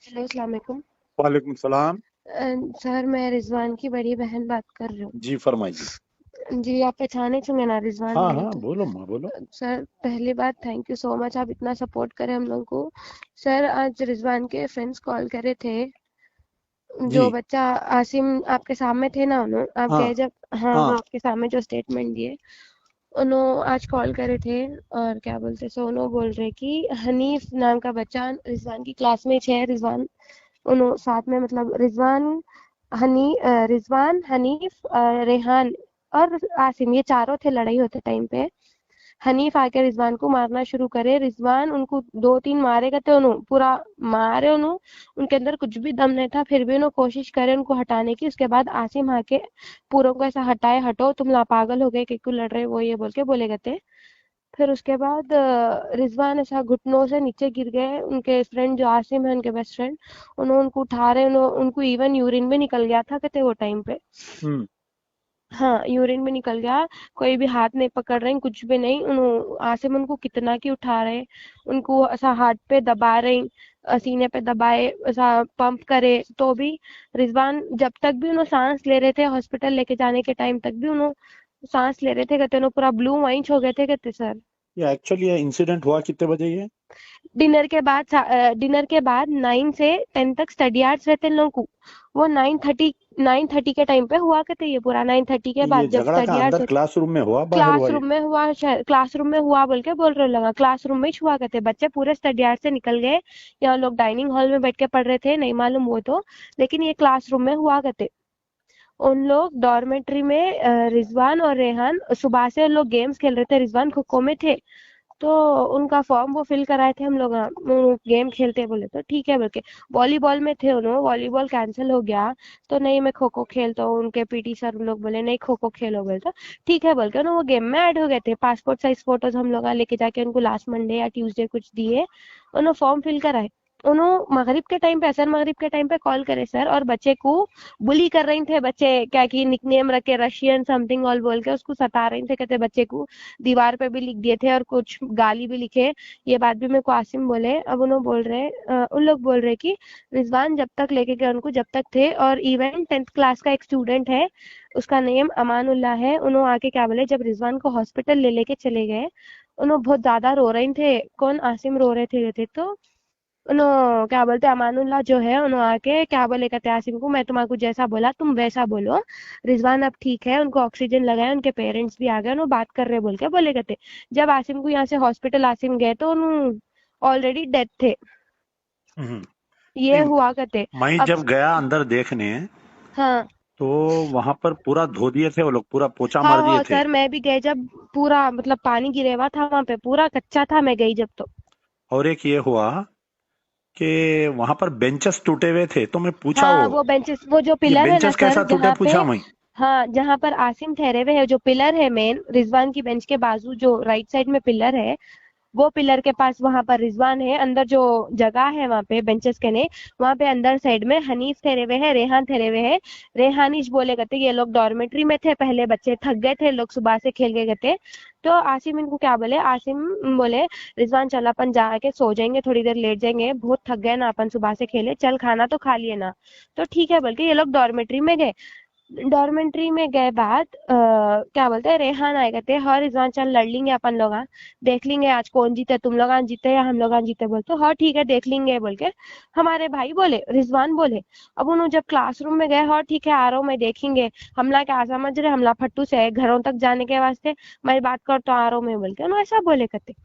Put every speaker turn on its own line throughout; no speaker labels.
Hello, अस्सलाम वालेकुम।
वालेकुम सलाम।
सर, मैं रिजवान की बड़ी बहन बात कर रही
जी फरमाइए।
हूँ। जी, आप पहचाने होंगे ना रिजवान
हाँ
बोले
हाँ,
तो।
बोलो माँ बोलो।
सर, पहली बात थैंक यू सो मच, आप इतना सपोर्ट करें हम लोग को। सर, आज रिजवान के फ्रेंड्स कॉल करे थे।
जी।
जो बच्चा आसिम आपके सामने थे ना, उन्होंने आप
हाँ
गए जब, हाँ, वो
हाँ।
आपके सामने जो स्टेटमेंट दिए, उन्होंने आज कॉल करे थे। और क्या बोलते, सोनो बोल रहे कि हनीफ नाम का बच्चा रिजवान की क्लासमेट है। रिजवान उन्हों साथ में, मतलब रिजवान, हनीफ, रेहान और आसिम, ये चारों थे लड़ाई होते टाइम पे। हनीफ आके रिजवान को मारना शुरू करे। रिजवान उनको दो तीन मारे करते, उन्हों पूरा मारे। उन्हों उनके अंदर कुछ भी दम नहीं था, फिर भी उन्होंने कोशिश करे उनको हटाने की। उसके बाद आसिम आके पूरों को ऐसा हटाए, हटो तुम पागल हो गए, क्यों लड़ रहे, वो ये बोल के बोले करते। फिर उसके बाद रिजवान ऐसा घुटनों से नीचे गिर गए। उनके फ्रेंड जो आसिम है, उनके बेस्ट फ्रेंड, उन्होंने उनको उठा रहे, उनको इवन यूरिन भी निकल गया था कहते वो टाइम पे।
हम्म।
हाँ, यूरिन भी निकल गया। कोई भी हाथ नहीं पकड़ रहे, कुछ भी नहीं। आसिम उनको कितना की उठा रहे, उनको ऐसा हार्ट पे दबा रहे, सीने पे दबाए, ऐसा पंप करे, तो भी रिजवान जब तक भी उन्होंने सांस ले रहे थे, हॉस्पिटल लेके जाने के टाइम तक भी उन्होंने सांस ले रहे थे कहते, उन्होंने पूरा ब्लू वाइंच हो गए थे कहते सर।
ये एक्चुअली ये इंसिडेंट हुआ कितने बजे ये?
डिनर के बाद 9 से 10 तक स्टडी आवर्स रहते हैं इन लोगों को। वो 9:30 के टाइम पे हुआ करते, ये पूरा 9:30 के
ये
बाद जब
झगड़ा का
स्टडी आवर्स
अंदर
होते।
क्लासरूम में हुआ बाहर हुआ ये?
क्लासरूम में हुआ, शायद क्लासरूम में हुआ बोल के बोल रहे लगा, क्लासरूम में ही हुआ करते। बच्चे पूरे स्टडी आवर्स से निकल गए, या लोग डाइनिंग हॉल में बैठ के पढ़ रहे थे, नहीं मालूम वो तो। लेकिन ये क्लासरूम में हुआ करते। उन लोग डॉर्मेट्री में, रिजवान और रेहान सुबह से उन लोग गेम्स खेल रहे थे, रिजवान खो खो में थे। तो उनका फॉर्म वो फिल कराए थे हम लोग, हाँ, वो गेम खेलते बोले तो ठीक है बोल के। वॉलीबॉल में थे उन्होंने, वॉलीबॉल कैंसिल हो गया। तो नहीं, मैं खो खो खेलता हूँ। उनके पीटी सर लोग बोले नहीं, खो खो खेलो बोले तो ठीक है बोल के उन्होंने वो गेम में ऐड हो गए थे। पासपोर्ट साइज फोटोज हम लोग लेके जाके उनको लास्ट मंडे या ट्यूसडे कुछ दिए, उन्होंने फॉर्म फिल कराए। उन्होंने मगरिब के टाइम पे, असर मगरिब के टाइम पे कॉल करे सर, और बच्चे को बुली कर रहे थे। बच्चे क्या की निकनेम रखे, रशियन समथिंग ऑल बोल के उसको सता रहे थे कहते, बच्चे को दीवार पे भी लिख दिए थे और कुछ गाली भी लिखे। ये बात भी मेरे को आसिम बोले। अब उन्होंने बोल रहे, उन लोग बोल रहे कि रिजवान जब तक लेके गए उनको, जब तक थे, और इवन 10th क्लास का एक स्टूडेंट है, उसका नेम अमानुल्लाह है। उन्होंने आके क्या बोले, जब रिजवान को हॉस्पिटल ले लेके चले गए, उन्होंने बहुत ज्यादा रो रहे थे। कौन, आसिम रो रहे थे तो उन्होंने क्या बोलते, अमानुल्लाह जो है, उन्होंने आके क्या बोले कहते आसिम को, मैं तुम्हारे को जैसा बोला तुम वैसा बोलो। रिजवान अब ठीक है, उनको ऑक्सीजन लगाया, उनके पेरेंट्स भी आ गए, उन्होंने बात कर रहे बोल के बोले कहते। जब आसिम को यहाँ से हॉस्पिटल आसिम गए तो उन्होंने ऑलरेडी डेथ थे,
हम्म।
ये
नहीं,
हुआ कहते।
मैं
अब
जब गया अंदर देखने
हाँ,
तो वहां पर पूरा धो दिए थे वो लोग, पूरा पोछा
हाँ,
मार दिए
हाँ
थे।
सर, मैं भी गई जब, पूरा मतलब पानी गिरे हुआ था वहां पे, पूरा कच्चा था, मैं गई जब तो।
और एक ये हुआ कि वहां पर बेंचेस टूटे हुए थे, तो मैं पूछा
हाँ,
वो
वो बेंचेस, वो जो
ये
पिलर है ना
बेंचेस
सर,
कैसा टूटे
जहाँ पे,
पूछा मैं।
हाँ, जहाँ पर आसिम ठहरे हुए है, जो पिलर है मेन रिजवान की बेंच के बाजू, जो राइट साइड में पिलर है, वो पिलर के पास वहां पर रिजवान है। अंदर जो जगह है वहां पे बेंचेस के ने, वहां पे अंदर साइड में हनीफ ठहरे हुए हैं, रेहान ठहरे हुए हैं। रेहानिश बोले करते, ये लोग डॉर्मेट्री में थे पहले, बच्चे थक गए थे, लोग सुबह से खेल गए करते। तो आसिम इनको क्या बोले, आसिम बोले, रिजवान चल अपन जाके सो जाएंगे, थोड़ी देर लेट जाएंगे, बहुत थक गए ना अपन सुबह से खेले, चल खाना तो खा लिए ना। तो ठीक है बोल के ये लोग डॉर्मेट्री में गए। डॉर्मेंट्री में गए बाद क्या बोलते हैं, रेहान आए कहते, हाँ रिजवान चल लड़ लेंगे अपन लोग, हाँ, देख लेंगे आज कौन जीते, तुम लोग आज जीते या हम लोग आज जीते बोलते, हाँ ठीक है देख लेंगे बोल के हमारे भाई बोले, रिजवान बोले। अब उन्होंने जब क्लासरूम में गए, हाँ ठीक है आ रहा हूँ मैं, देखेंगे। हमला क्या समझ रहे, हमला फट्टू से है घरों तक जाने के वास्ते, मैं बात कर तो आ रहा हूँ मैं बोल के उन्होंने ऐसा बोले कहते।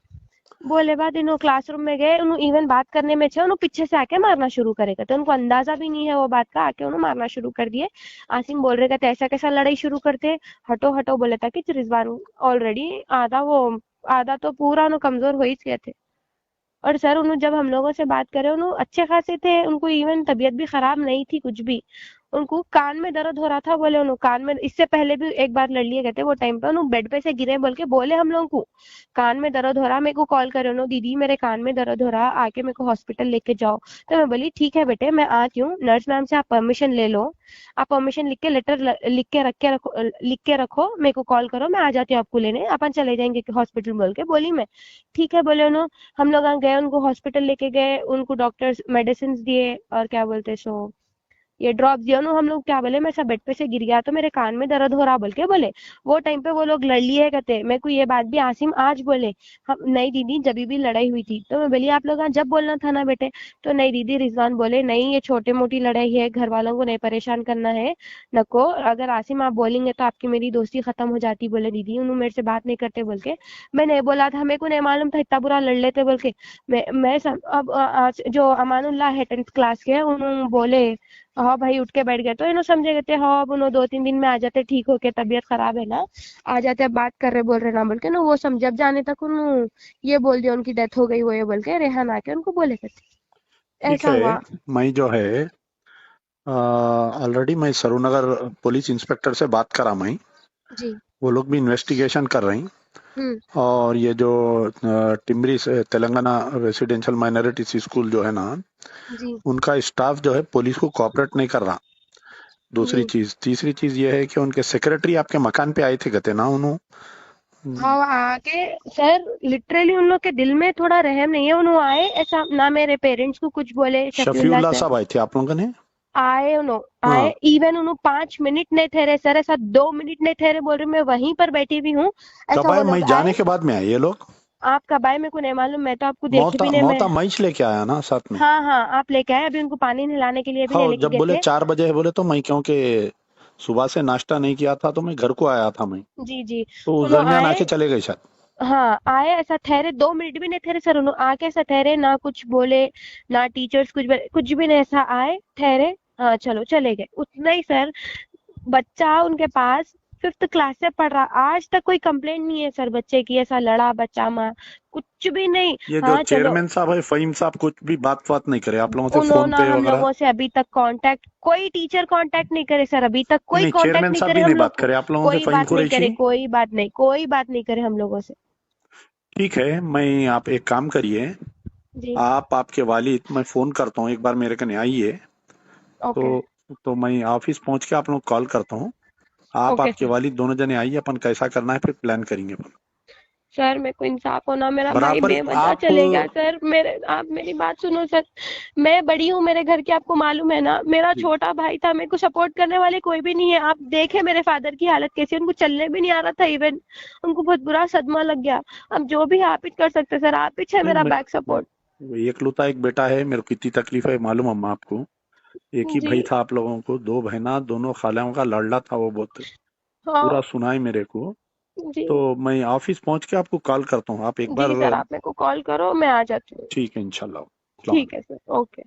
बोले बाद इन्हों क्लासरूम में गए, उन्होंने इवन बात करने में थे, उन्होंने पीछे से आके मारना शुरू करे कहते, उनको अंदाजा भी नहीं है वो बात का, आके उन्होंने मारना शुरू कर दिए। आसिम बोल रहे कहते, ऐसा कैसा लड़ाई शुरू करते, हटो हटो बोले था कि रिजवान ऑलरेडी आधा वो, आधा तो पूरा उन्होंने कमजोर हो ही गए थे। और सर उन्होंने जब हम लोगों से बात करे, उन्होंने अच्छे खासे थे, उनको इवन तबीयत भी खराब नहीं थी कुछ भी। उनको कान में दर्द हो रहा था, बोले उन्होंने कान में इससे पहले भी एक बार लड़ लिए गए थे, वो टाइम पे उन्होंने बेड पे से गिरे बोल के बोले हम लोगों को कान में दर्द हो रहा, मेरे को कॉल करे उन्होंने, दीदी मेरे कान में दर्द हो रहा, आके मेरे को हॉस्पिटल लेके जाओ। तो मैं बोली ठीक है बेटे मैं आती हूँ, नर्स मैम से आप परमिशन ले लो, आप परमिशन लिख के लेटर लिख के रखो, मेरे को कॉल करो, मैं आ जाती हूँ आपको लेने, अपन चले जाएंगे हॉस्पिटल बोल के बोली मैं। ठीक है बोले उन्होंने। हम लोग वहाँ गए, उनको हॉस्पिटल लेके गए, उनको डॉक्टर्स मेडिसिन दिए और क्या बोलते सो ये ड्रॉप दिया उन्होंने। हम लोग क्या बोले मैं सब बेड पे से गिर गया तो मेरे कान में दर्द हो रहा बोल के बोले। वो टाइम पे वो लोग लड़ लिए कहते, मेरे को ये बात भी आसिम आज बोले, हम नहीं दीदी जब भी लड़ाई हुई थी। तो मैं बोली आप लोग जब बोलना था ना बेटे। तो नहीं दीदी, रिजवान बोले नहीं ये छोटे मोटी लड़ाई है, घर वालों को नहीं परेशान करना है, नको अगर आसिम आप बोलेंगे तो आपकी मेरी दोस्ती खत्म हो जाती, बोले दीदी उन्होंने मेरे से बात नहीं करते बोल के। मैं नहीं बोला था, मेरे को नहीं मालूम था इतना बुरा लड़ लेते बोल के। अब आज जो अमानुल्लाह है 10th क्लास के, उन्होंने बोले हाँ भाई उठ के बैठ गए, तो इन्हों समझे गए थे हाँ अब उन्हों 2-3 दिन में आ जाते ठीक होके, तबीयत खराब है ना, आ जाते अब बात कर रहे बोल रहे ना बोल के ना, वो समझ जब जाने तक उन्होंने ये बोल दिया उनकी डेथ हो गई वो ये बोल के, रेहान आके उनको बोले थे।
ठीक
ऐसा
है।
हुआ।
मैं जो है ऑलरेडी मैं सरूनगर पुलिस इंस्पेक्टर से बात करा मैं।
जी।
वो लोग भी इन्वेस्टिगेशन कर रही।
हम्म।
और ये जो टिम्बरी से तेलंगाना रेसिडेंशियल माइनॉरिटी स्कूल जो है ना,
जी।
उनका स्टाफ जो है पुलिस को कोऑपरेट नहीं कर रहा। दूसरी
जी।
चीज, तीसरी चीज ये है कि उनके सेक्रेटरी आपके मकान पे आए थे कहते ना उन्होंने।
हाँ आके सर लिटरली उन लोग के दिल में थोड़ा रहम नहीं है, उन्होंने आए ऐसा ना मेरे पेरेंट्स को कुछ बोले, शफीउल्ला
शफीउल्लाह
सर
साहब आए थे आप लोगों ने?
आए, उन्होंने आए,
हाँ।
इवन उन्होंने 5 मिनट नहीं ठहरे सर, ऐसा 2 मिनट नहीं ठहरे, बोल रहे मैं वहीं पर बैठी हुई हूँ,
कब
ऐसा
आए?
वो
मैं
लोग
जाने
आए।
के बाद में आए ये लोग?
आप कब आए मेरे को नहीं मालूम, मैं तो आपको देखे
मौता
भी नहीं मैं।
मौता मैच लेके आया ना साथ में।
हाँ हाँ आप लेके आए, अभी उनको पानी नहलाने के लिए भी नहीं
हाँ,
लेके
जब
गए
बोले
थे।
4 बजे है बोले तो मैं, क्योंकि सुबह से नाश्ता नहीं किया था तो मैं घर को आया था मैं।
जी जी।
तो उस
उन्होंने
दरमियान
आए।
आके चले गए शायद।
हाँ आए, ऐसा ठहरे 2 मिनट भी नहीं ठहरे सर, उन्होंने आके ऐसा ठहरे ना कुछ बोले, ना टीचर्स कुछ भी नहीं, ऐसा आए ठहरे, हाँ चलो चले गए, उतना ही सर। बच्चा उनके पास 5th क्लास से पढ़ रहा, आज तक कोई कंप्लेंट नहीं है सर बच्चे की, ऐसा लड़ा बच्चा माँ, कुछ भी नहीं।
ये जो
हाँ चलो,
चेयरमैन साहब है फ़हीम साहब, कुछ भी बात बात नहीं करे आप लोगों से फोन
उन्होंने
पे
हम
वगैरह?
लोगों से अभी तक कांटेक्ट, कोई टीचर कांटेक्ट नहीं करे सर, अभी तक
नहीं
कोई
नहीं,
कांटेक्ट
चेयरमैन
नहीं
साहब
करे
भी
हम
नहीं
लोग
बात
को।
करे आप लोगों से,
कोई
फ़हीम
बात नहीं करे,
कुरैशी?
कोई बात नहीं, कोई बात नहीं करे हम लोगों से।
ठीक है, मैं, आप एक काम करिए,
जी।
आप आपके वालिद, मैं फोन करता हूँ एक बार मेरे कने आइए। तो
ओके।
मैं ऑफिस पहुंच के आप लोग कॉल करता हूँ। आप
ओके
आपके
सर।
वालिद दोनों जने आइए, अपन कैसा करना है फिर प्लान करेंगे अपन।
सर मेरे को इंसाफ होना, मेरा भाई
बराबर
बेवजह
आप।
चले गया सर, मेरे आप मेरी बात सुनो सर। मैं बड़ी हूँ मेरे घर की, आपको मालूम है ना, मेरा
जी।
छोटा भाई था, मेरे को सपोर्ट करने वाले कोई भी नहीं है। आप देखे मेरे फादर की हालत कैसी है, उनको चलने भी नहीं आ रहा था इवन, उनको बहुत बुरा सदमा लग गया। अब जो भी आप ही कर सकते सर, आप ही है
नहीं,
मेरा बैक सपोर्ट।
एकलौता एक बेटा है, मेरे को कितनी तकलीफ है मालूम अम्मा आपको। एक ही
जी।
भाई था आप लोगों को, 2 बहना, दोनों खालाओं का लड़ला था वो, बहुत
हाँ।
पूरा सुनाई मेरे को।
जी।
तो मैं ऑफिस पहुंच के आपको कॉल करता हूँ, आप एक बार।
जी सर आप मेरे को कॉल करो, मैं आ जाती हूँ।
ठीक है, इंशाल्लाह। अस्सलाम
ठीक है
वालेकुम।
Sir, okay.